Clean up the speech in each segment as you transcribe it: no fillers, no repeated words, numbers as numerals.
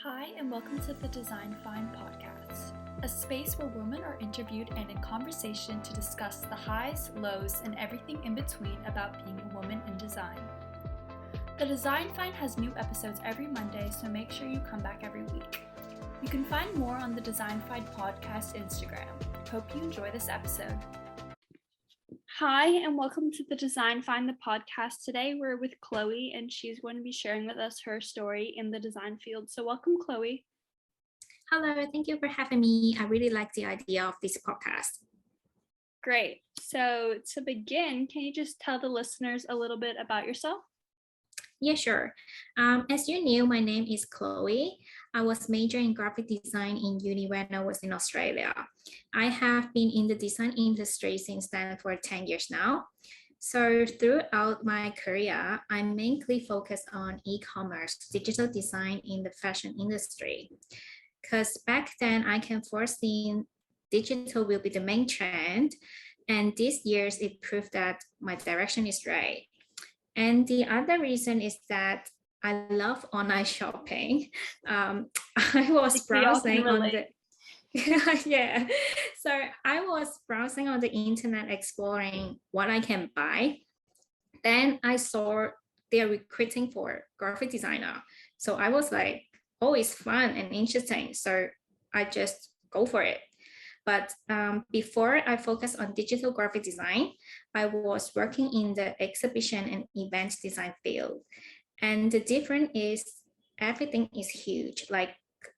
Hi, and welcome to the Design Find podcast, a space where women are interviewed and in conversation to discuss the highs, lows, and everything in between about being a woman in design. The Design Find has new episodes every Monday, so make sure you come back every week. You can find more on the Design Find podcast Instagram. Hope you enjoy this episode. Hi, and welcome to the Design Find the podcast. Today we're with Chloe, and she's going to be sharing with us her story in the design field. So welcome, Chloe. Hello, thank you for having me. I really like the idea of this podcast. Great. So to begin, can you just tell the listeners a little bit about yourself? Yeah, sure. As you knew, my name is Chloe. I was majoring in graphic design in uni when I was in Australia. I have been in the design industry since then for 10 years now. So throughout my career, I mainly focus on e-commerce, digital design in the fashion industry. Because back then I can foresee digital will be the main trend. And these years, it proved that my direction is right. And the other reason is that I love online shopping. I was browsing on the yeah. So I was browsing on the internet, exploring what I can buy. Then I saw they're recruiting for graphic designer. So I was like, oh, it's fun and interesting. So I just go for it. But before I focused on digital graphic design, I was working in the exhibition and event design field. And the difference is everything is huge, like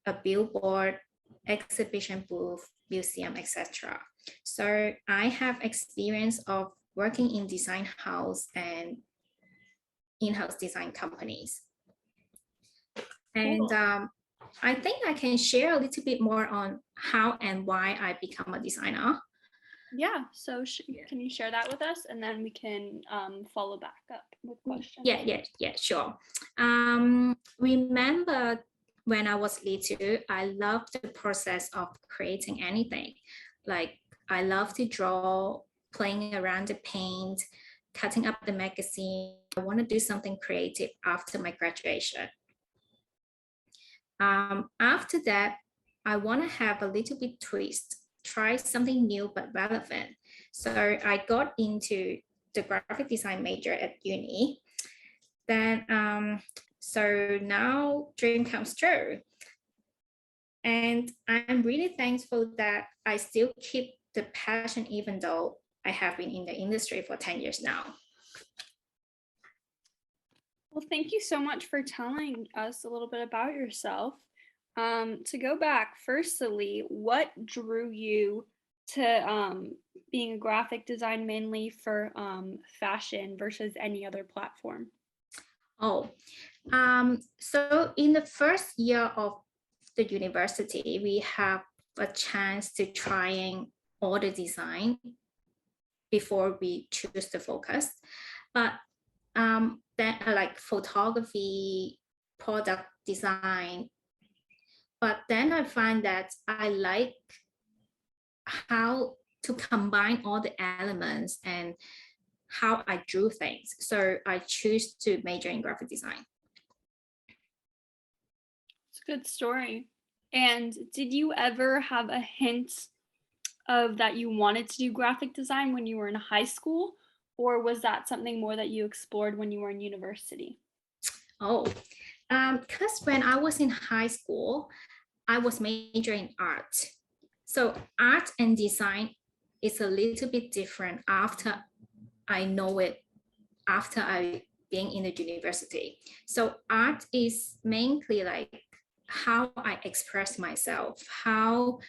a billboard, exhibition booth, museum, etc. So I have experience of working in design house and in-house design companies. And I think I can share a little bit more on how and why I become a designer. Yeah, so can you share that with us, and then we can follow back up with questions? Yeah, sure. Remember when I was little, I loved the process of creating anything. Like I love to draw, playing around the paint, cutting up the magazine. I want to do something creative after my graduation. After that, I want to have a little bit twist, try something new but relevant. So I got into the graphic design major at uni. Then, so now dream comes true. And I'm really thankful that I still keep the passion, even though I have been in the industry for 10 years now. Well, thank you so much for telling us a little bit about yourself. To go back, firstly, what drew you to being a graphic design mainly for fashion versus any other platform? So in the first year of the university, we have a chance to trying all the design before we choose the focus. But then like photography, product design. But then I find that I like how to combine all the elements and how I drew things. So I choose to major in graphic design. It's a good story. And did you ever have a hint of that you wanted to do graphic design when you were in high school? Or was that something more that you explored when you were in university? Because when I was in high school, I was majoring in art. So art and design is a little bit different after I know it, after I being in the university. So art is mainly like how I express myself, how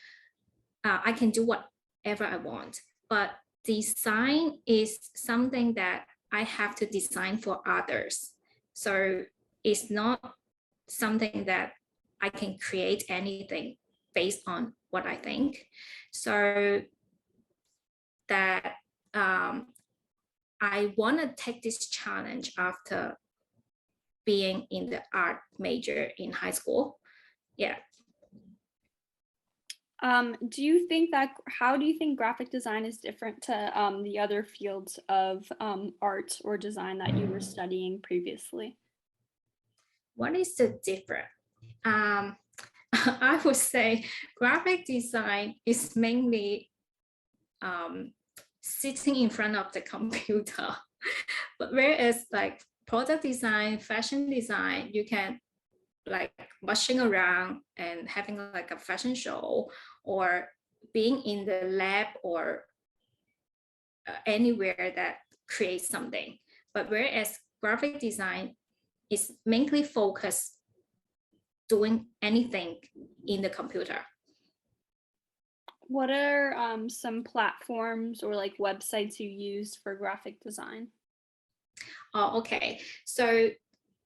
I can do whatever I want. But design is something that I have to design for others. So it's not something that I can create anything based on what I think. So that I want to take this challenge after being in the art major in high school. Yeah. How do you think graphic design is different to the other fields of art or design that you were studying previously? What is the difference? Um, I would say graphic design is mainly sitting in front of the computer. But whereas like product design, fashion design, you can like rushing around and having like a fashion show or being in the lab or anywhere that creates something. But whereas graphic design is mainly focused doing anything in the computer. What are some platforms or like websites you use for graphic design? Oh, okay. So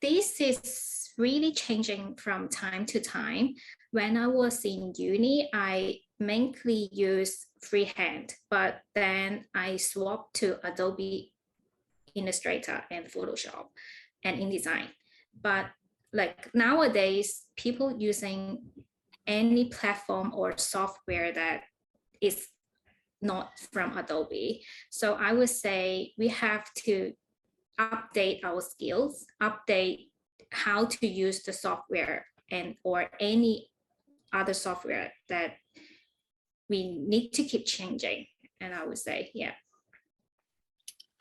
this is really changing from time to time. When I was in uni, I mainly used freehand, but then I swapped to Adobe Illustrator and Photoshop and InDesign. But like nowadays, people using any platform or software that is not from Adobe. So I would say we have to update our skills, update how to use the software and or any other software that we need to keep changing. And I would say, yeah.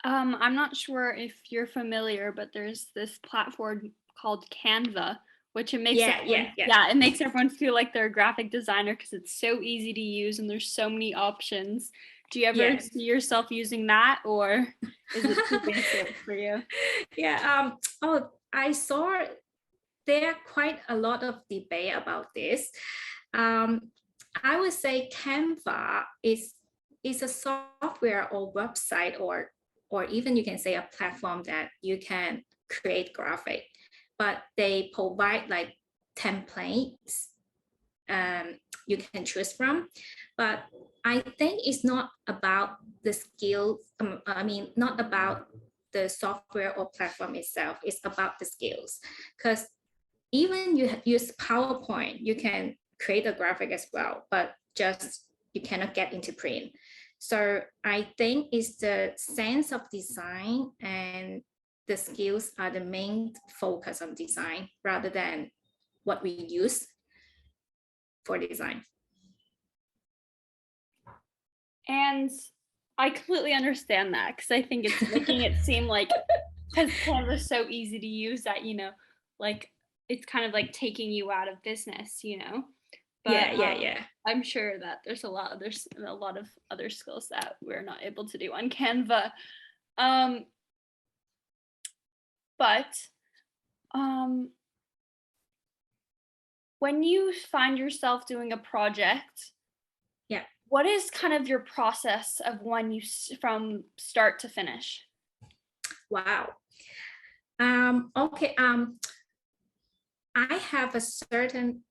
I'm not sure if you're familiar, but there's this platform called Canva, which it makes it makes everyone feel like they're a graphic designer because it's so easy to use and there's so many options. Do you ever see yourself using that, or is it too basic for you? Yeah. I saw there are quite a lot of debate about this. I would say Canva is a software or website or even you can say a platform that you can create graphic, but they provide like templates you can choose from. But I think it's not about the skills. Not about the software or platform itself. It's about the skills. Because even you use PowerPoint, you can create a graphic as well, but just you cannot get into print. So I think it's the sense of design and the skills are the main focus on design rather than what we use for design. And I completely understand that because I think it's making it seem like because Canva's so easy to use that, like it's kind of like taking you out of business. But Yeah. I'm sure that there's a lot of other skills that we're not able to do on Canva. But when you find yourself doing a project, Yeah. what is kind of your process of from start to finish? Wow. Okay. I have a certain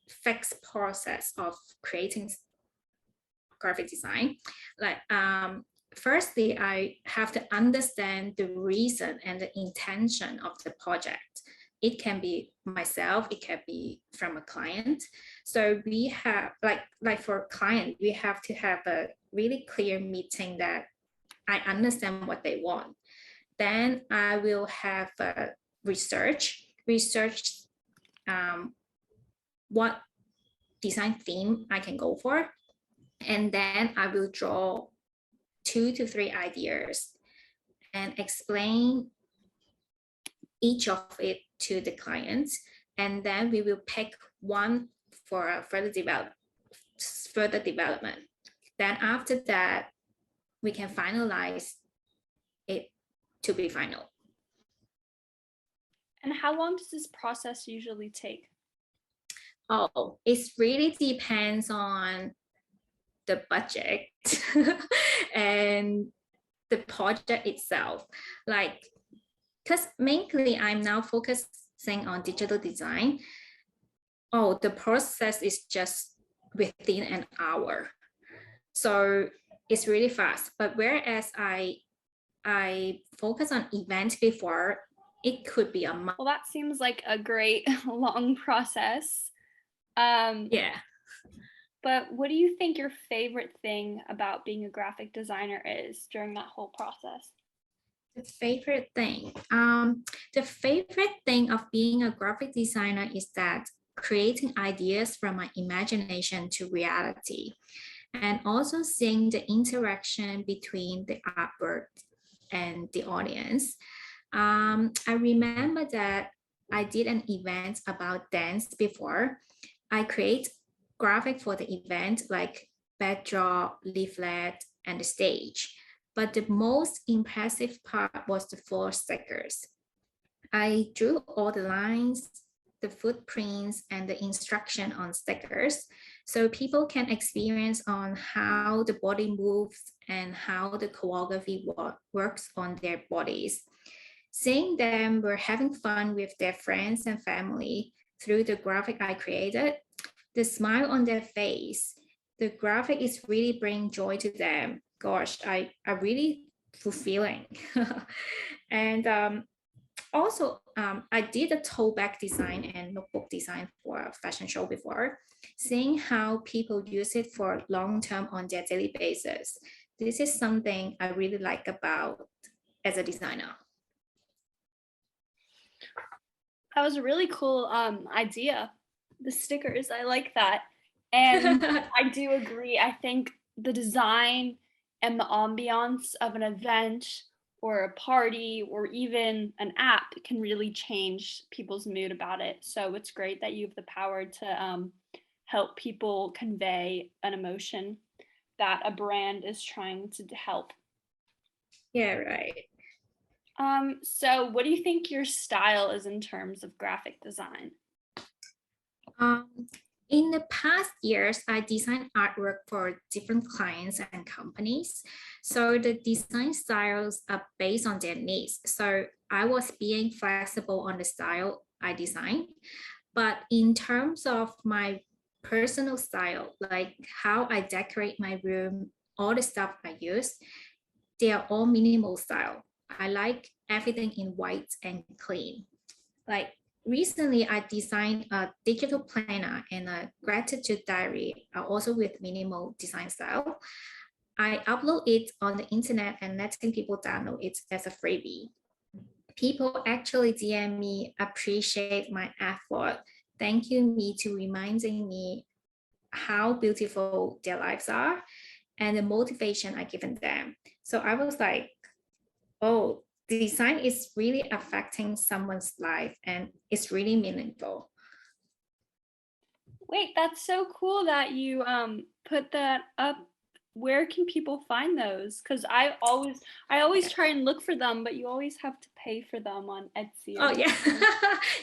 fixed process of creating graphic design. Like, firstly, I have to understand the reason and the intention of the project. It can be myself, it can be from a client. So we have like for a client, we have to have a really clear meeting that I understand what they want. Then I will have a research what design theme I can go for. And then I will draw 2 to 3 ideas and explain each of it to the clients. And then we will pick one for further development. Then after that, we can finalize it to be final. And how long does this process usually take? Oh, it really depends on the budget and the project itself. Like, because mainly I'm now focusing on digital design. Oh, the process is just within an hour. So it's really fast. But whereas I focus on events before, it could be a month. Well, that seems like a great long process. Yeah. But what do you think your favorite thing about being a graphic designer is during that whole process? The favorite thing. The favorite thing of being a graphic designer is that creating ideas from my imagination to reality, and also seeing the interaction between the artwork and the audience. I remember that I did an event about dance before. I create graphic for the event like backdrop, leaflet, and the stage. But the most impressive part was the 4 stickers. I drew all the lines, the footprints, and the instruction on stickers so people can experience on how the body moves and how the choreography works on their bodies. Seeing them were having fun with their friends and family through the graphic I created, the smile on their face, the graphic is really bringing joy to them. Gosh, I really fulfilling. And also, I did a tote bag design and notebook design for a fashion show before, seeing how people use it for long term on their daily basis. This is something I really like about as a designer. That was a really cool idea. The stickers, I like that. And I do agree. I think the design and the ambiance of an event or a party or even an app can really change people's mood about it. So it's great that you have the power to help people convey an emotion that a brand is trying to help. Yeah, right. So what do you think your style is in terms of graphic design? In the past years, I designed artwork for different clients and companies. So the design styles are based on their needs. So I was being flexible on the style I designed. But in terms of my personal style, like how I decorate my room, all the stuff I use, they are all minimal style. I like everything in white and clean. Like recently, I designed a digital planner and a gratitude diary, also with minimal design style. I upload it on the internet and letting people download it as a freebie. People actually DM me, appreciate my effort, thank you me to reminding me how beautiful their lives are and the motivation I given them. So I was like, oh, the design is really affecting someone's life and it's really meaningful. Wait, that's so cool that you put that up. Where can people find those? Because I always try and look for them, but you always have to pay for them on Etsy. Oh yeah.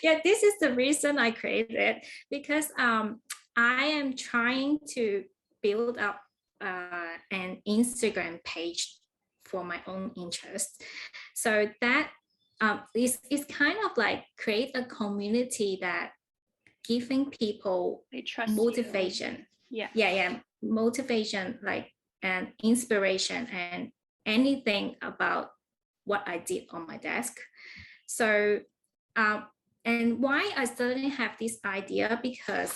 Yeah, this is the reason I created it, because I am trying to build up an Instagram page for my own interest. So that is kind of like create a community that giving people They trust motivation. You. Yeah, motivation, like, and inspiration and anything about what I did on my desk. So and why I suddenly have this idea, because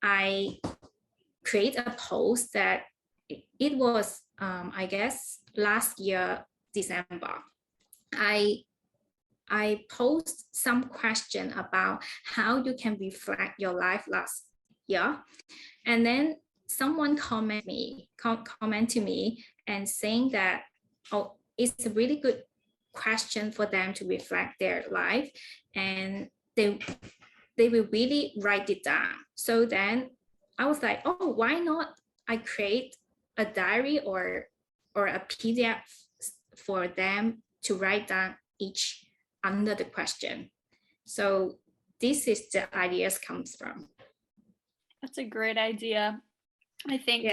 I create a post that it was I guess last year December. I post some question about how you can reflect your life last year, and then someone comment to me and saying that, oh, it's a really good question for them to reflect their life, and they will really write it down. So then I was like, oh, why not I create a diary or a PDF for them to write down each under the question. So this is the ideas comes from. That's a great idea. I think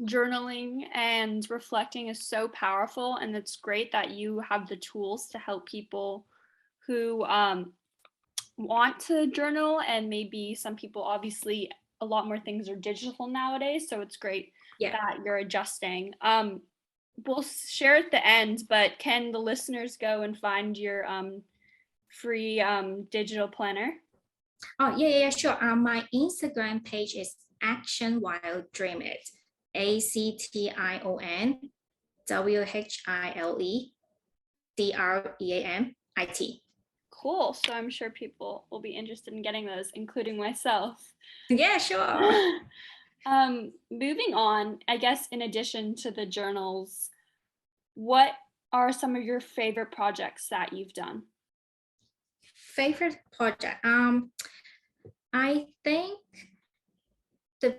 journaling and reflecting is so powerful, and it's great that you have the tools to help people who want to journal, and maybe some people, obviously a lot more things are digital nowadays, so it's great that you're adjusting. We'll share at the end, but can the listeners go and find your free digital planner? Oh yeah, sure. My Instagram page is Action While Dream It. ACTIONWHILEDREAMIT. Cool. So I'm sure people will be interested in getting those, including myself. Yeah, sure. Moving on, I guess in addition to the journals, what are some of your favorite projects that you've done? Favorite project. I think the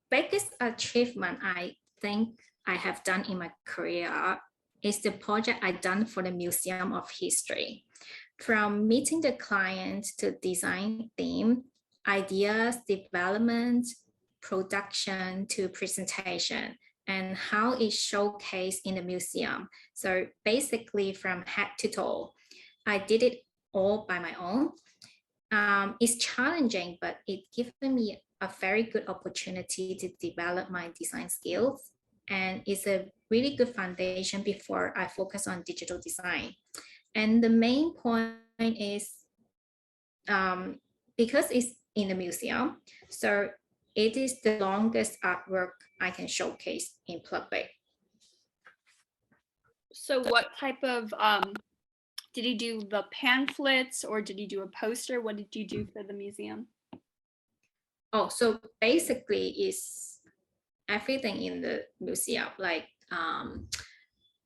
biggest achievement I think I have done in my career is the project I done for the Museum of History. From meeting the client to design theme, ideas, development, production to presentation, and how it's showcased in the museum. So basically from head to toe, I did it all by my own. It's challenging, but it gives me a very good opportunity to develop my design skills. And it's a really good foundation before I focus on digital design. And the main point is because it's in the museum, so it is the longest artwork I can showcase in public. So what type of did you do the pamphlets or did you do a poster? What did you do for the museum? Oh, so basically it's everything in the museum, like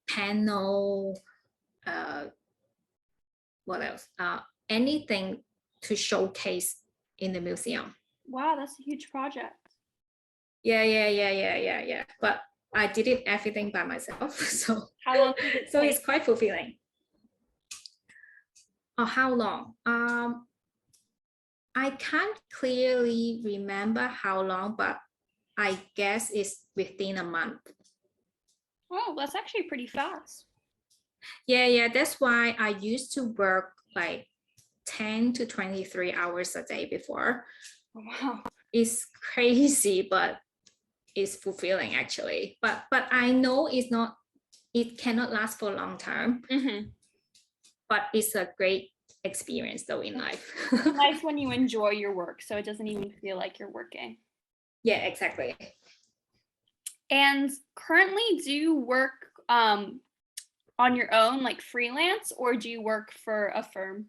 panel, what else? Anything to showcase in the museum. Wow, that's a huge project. Yeah. But I did it everything by myself. So How long did it take? it's quite fulfilling. Oh, how long? I can't clearly remember how long, but I guess it's within a month. Oh, that's actually pretty fast. Yeah. That's why I used to work like 10 to 23 hours a day before. Wow. It's crazy, but it's fulfilling actually. But I know it cannot last for a long term. Mm-hmm. But it's a great experience though in life. It's nice when you enjoy your work, so it doesn't even feel like you're working. Yeah, exactly. And currently, do you work on your own, like freelance, or do you work for a firm?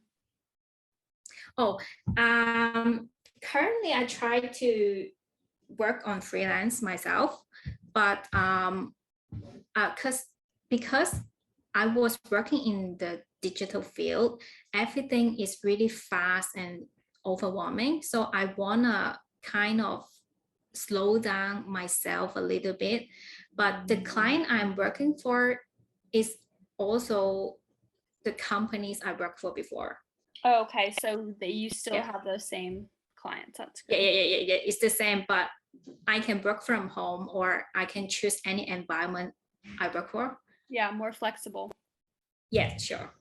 Oh, currently I try to work on freelance myself, but because I was working in the digital field, everything is really fast and overwhelming. So I wanna kind of slow down myself a little bit. But the client I'm working for is also the companies I worked for before. Oh, okay, so that you still Yeah. have those same clients. That's Yeah, good. yeah. It's the same, but I can work from home or I can choose any environment I work for. Yeah, more flexible. Yeah, sure.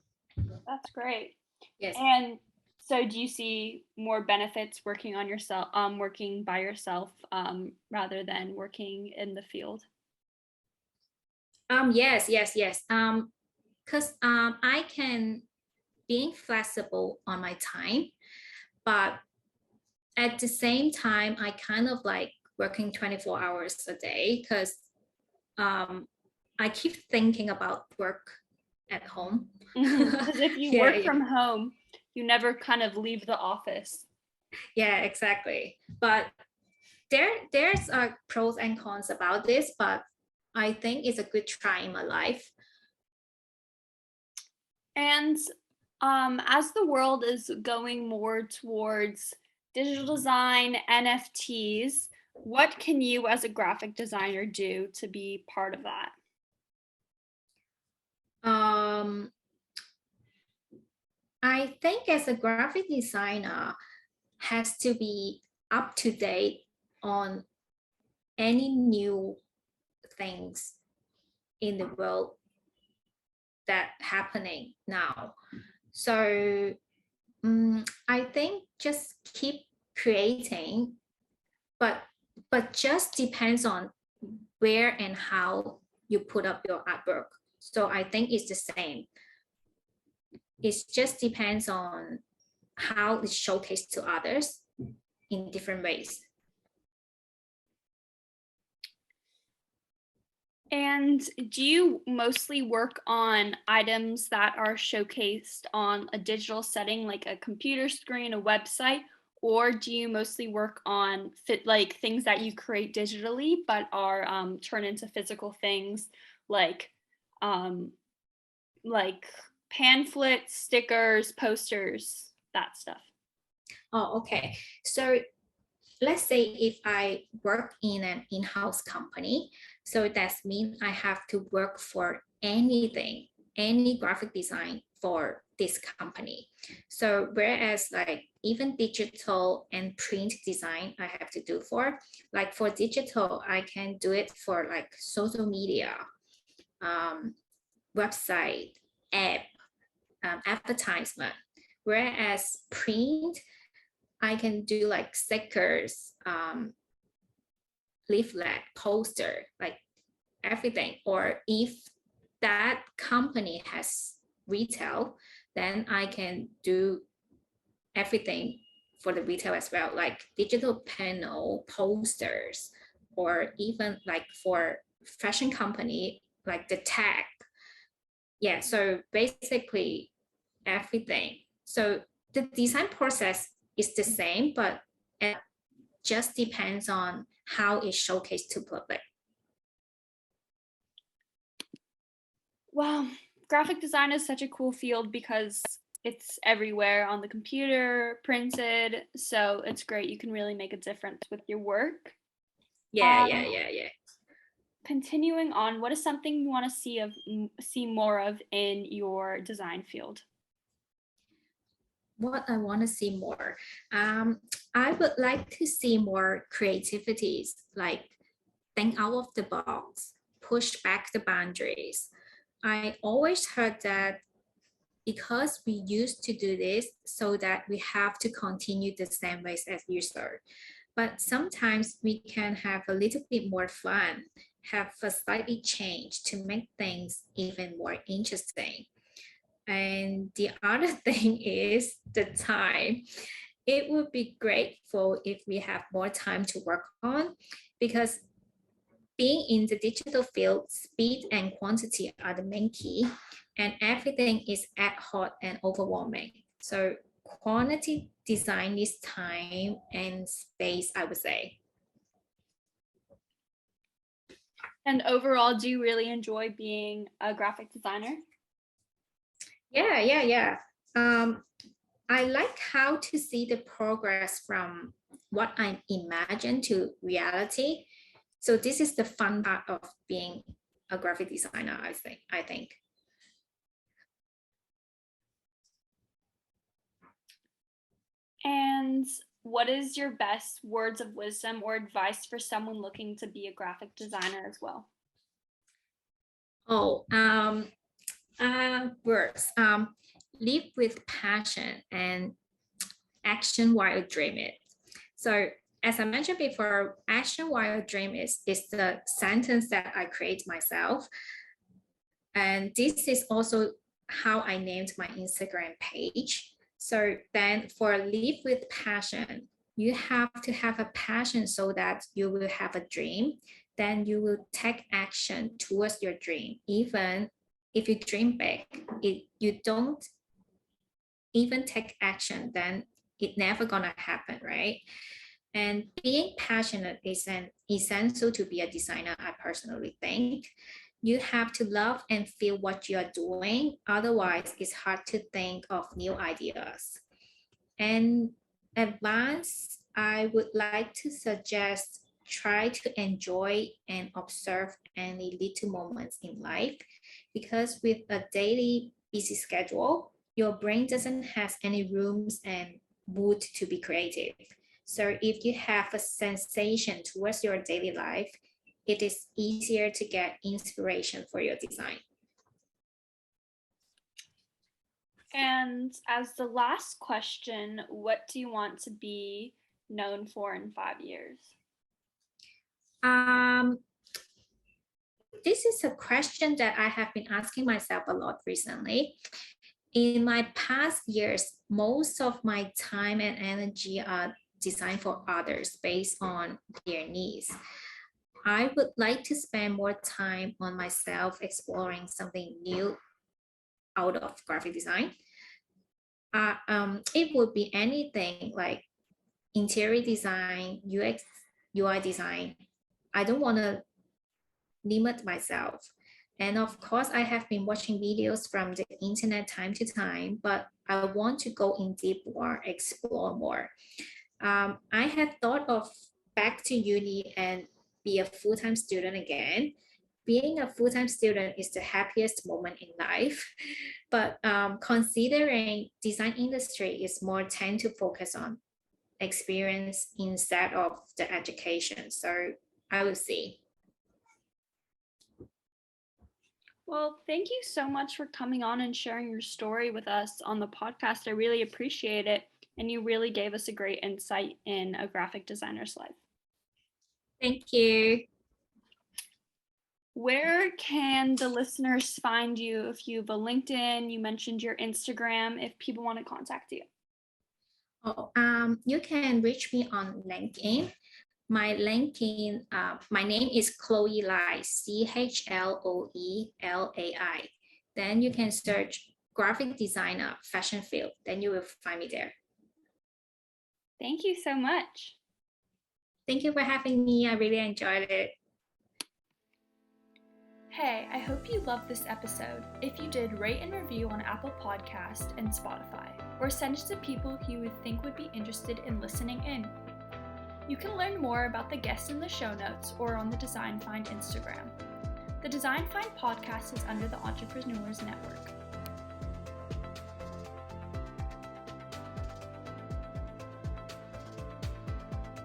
That's great. Yes. And so do you see more benefits working on yourself, working by yourself, rather than working in the field? Yes. Because I can being flexible on my time, but at the same time, I kind of like working 24 hours a day because I keep thinking about work at home. Because if you Yeah, work from home, you never kind of leave the office. yeah, exactly. But there's pros and cons about this, but I think it's a good try in my life. And as the world is going more towards digital design, NFTs, what can you as a graphic designer do to be part of that? Um, I think as a graphic designer has to be up to date on any new things in the world that happening now. So I think just keep creating, but just depends on where and how you put up your artwork. So I think it's the same. It just depends on how it's showcased to others in different ways. And do you mostly work on items that are showcased on a digital setting like a computer screen, a website, or do you mostly work on like things that you create digitally but are turned into physical things like um, like pamphlets, stickers, posters, that stuff? Oh, okay. So let's say if I work in an in-house company, so that means I have to work for anything, any graphic design for this company. So whereas like even digital and print design I have to do for, like for digital, I can do it for like social media, um, website, app, advertisement. Whereas print, I can do like stickers, leaflet, poster, like everything. Or if that company has retail, then I can do everything for the retail as well, like digital panel, posters, or even like for fashion company, like the tag. Yeah, so basically everything. So the design process is the same, but it just depends on how it's showcased to public. Wow, graphic design is such a cool field because it's everywhere on the computer, printed, so it's great. You can really make a difference with your work. Yeah. Continuing on, what is something you want to see more of in your design field? What I want to see more. I would like to see more creativities, like think out of the box, push back the boundaries. I always heard that because we used to do this so that we have to continue the same ways as usual. But sometimes we can have a little bit more fun, have a slightly change to make things even more interesting. And the other thing is the time. It would be grateful if we have more time to work on, because being in the digital field, speed and quantity are the main key, and everything is ad hoc and overwhelming. So quantity design needs time and space, I would say. And overall, do you really enjoy being a graphic designer? Yeah. I like how to see the progress from what I imagine to reality. So this is the fun part of being a graphic designer, I think. And what is your best words of wisdom or advice for someone looking to be a graphic designer as well? Oh, words. Live with passion and action while dream it. So as I mentioned before, action while dream is the sentence that I create myself. And this is also how I named my Instagram page. So then for live with passion, you have to have a passion so that you will have a dream. Then you will take action towards your dream. Even if you dream big, if you don't even take action, then it never gonna happen, right? And being passionate is an essential to be a designer, I personally think. You have to love and feel what you're doing. Otherwise, it's hard to think of new ideas. And advance, I would like to suggest try to enjoy and observe any little moments in life, because with a daily busy schedule, your brain doesn't have any rooms and mood to be creative. So if you have a sensation towards your daily life, it is easier to get inspiration for your design. And as the last question, what do you want to be known for in 5 years? Um, this is a question that I have been asking myself a lot recently. In my past years, most of my time and energy are designed for others based on their needs. I would like to spend more time on myself exploring something new out of graphic design. It would be anything like interior design, UX, UI design. I don't want to limit myself. And of course, I have been watching videos from the internet time to time, but I want to go in deep more, explore more. I had thought of back to uni and be a full-time student again. Being a full-time student is the happiest moment in life, but considering design industry is more tend to focus on experience instead of the education. So I will see. Well, thank you so much for coming on and sharing your story with us on the podcast. I really appreciate it. And you really gave us a great insight in a graphic designer's life. Thank you. Where can the listeners find you? If you have a LinkedIn, you mentioned your Instagram, if people want to contact you. You can reach me on LinkedIn. My LinkedIn, my name is Chloe Lai, CHLOELAI. Then you can search graphic designer, fashion field. Then you will find me there. Thank you so much. Thank you for having me. I really enjoyed it. Hey, I hope you loved this episode. If you did, rate and review on Apple Podcast and Spotify, or send it to people who you would think would be interested in listening in. You can learn more about the guests in the show notes or on the Design Find Instagram. The Design Find podcast is under the Entrepreneurs Network.